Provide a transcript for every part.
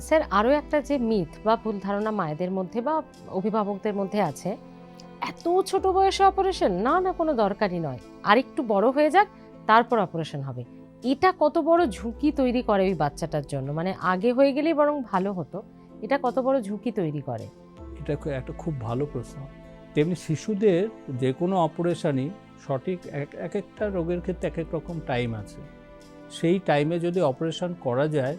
Sir আরও একটা যে মিথ বা ভুল ধারণা মায়েদের মধ্যে বা অভিভাবকদের মধ্যে আছে, এত ছোট বয়সে অপারেশন, না না কোনো দরকারই নয়, আর একটু বড় হয়ে যাক তারপর অপারেশন হবে। এটা কত বড় ঝুঁকি তৈরি করে ওই বাচ্চাটার জন্য, মানে আগে হয়ে গেলেই বরং ভালো হতো, এটা কত বড় ঝুঁকি তৈরি করে? এটা একটা খুব ভালো প্রশ্ন। তেমনি শিশুদের যে কোনো অপারেশনই সঠিক এক একটা রোগের ক্ষেত্রে এক এক রকম টাইম আছে। সেই টাইমে যদি অপারেশন করা যায়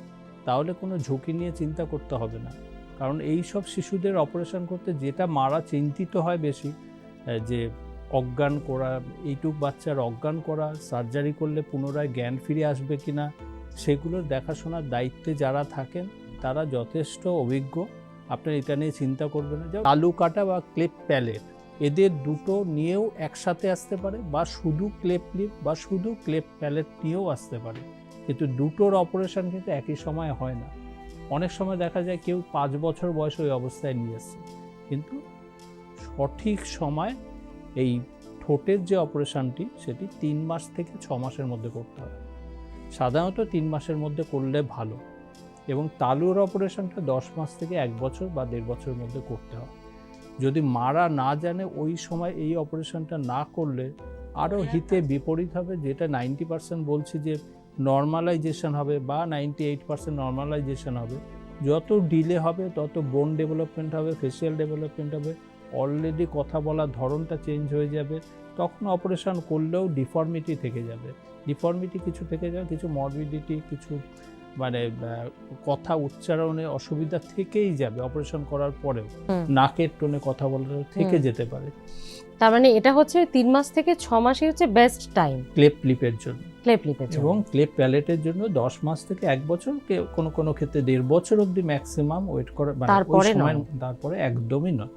তাহলে কোনো ঝুঁকি নিয়ে চিন্তা করতে হবে না। কারণ এই সব শিশুদের অপারেশন করতে যেটা মারা চিন্তিত হয় বেশি, যে অজ্ঞান করা, এইটুক বাচ্চার অজ্ঞান করা, সার্জারি করলে পুনরায় জ্ঞান ফিরে আসবে কিনা, সেগুলোর দেখাশোনার দায়িত্বে যারা থাকেন তারা যথেষ্ট অভিজ্ঞ। আপনার এটা নিয়ে চিন্তা করবেন না। যেমন তালু কাটা বা ক্লেপ প্যালেট, এদের দুটো নিয়েও একসাথে আসতে পারে, বা শুধু ক্লেপ লিপ বা শুধু ক্লেপ প্যালেট নিয়েও আসতে পারে, কিন্তু দুটোর অপারেশন কিন্তু একই সময় হয় না। অনেক সময় দেখা যায় কেউ 5 বছর বয়স ওই অবস্থায় নিয়ে এসছে, কিন্তু সঠিক সময় এই ঠোঁটের যে অপারেশনটি সেটি 3 মাস থেকে 6 মাসের মধ্যে করতে হয়। সাধারণত 3 মাসের মধ্যে করলে ভালো, এবং তালুর অপারেশনটা 10 মাস থেকে 1 বছর বা 1.5 বছরের মধ্যে করতে হয়। যদি মারা না জানে ওই সময় এই অপারেশনটা না করলে আরও হিতে বিপরীত হবে, যেটা 90% বলছি যে নর্মালাইজেশন হবে বা 98% নর্মালাইজেশন হবে। যত ডিলে হবে তত বোন ডেভেলপমেন্ট হবে, ফেসিয়াল ডেভেলপমেন্ট হবে, অলরেডি কথা বলার ধরনটা চেঞ্জ হয়ে যাবে। তখন অপারেশন করলেও ডিফর্মিটি থেকে যাবে, কিছু থেকে যাবে, কিছু মরবিডিটি, কিছু মানে কথা উচ্চারণে অসুবিধা থেকেই যাবে অপারেশন করার পরেও। নাকের টোনে কথা বলার থেকে যেতে পারে। তার মানে এটা হচ্ছে 3 মাস থেকে 6 মাসই হচ্ছে বেস্ট টাইম ক্লেপ লিপের জন্য, ক্লেপ লিপের জন্য, এবং ক্লেপ প্যালেটের জন্য 10 মাস থেকে 1 বছর, কোনো কোনো ক্ষেত্রে 1.5 বছর অবধি ম্যাক্সিমাম ওয়েট করা, মানে ওই সময়, তারপরে একদমই নয়।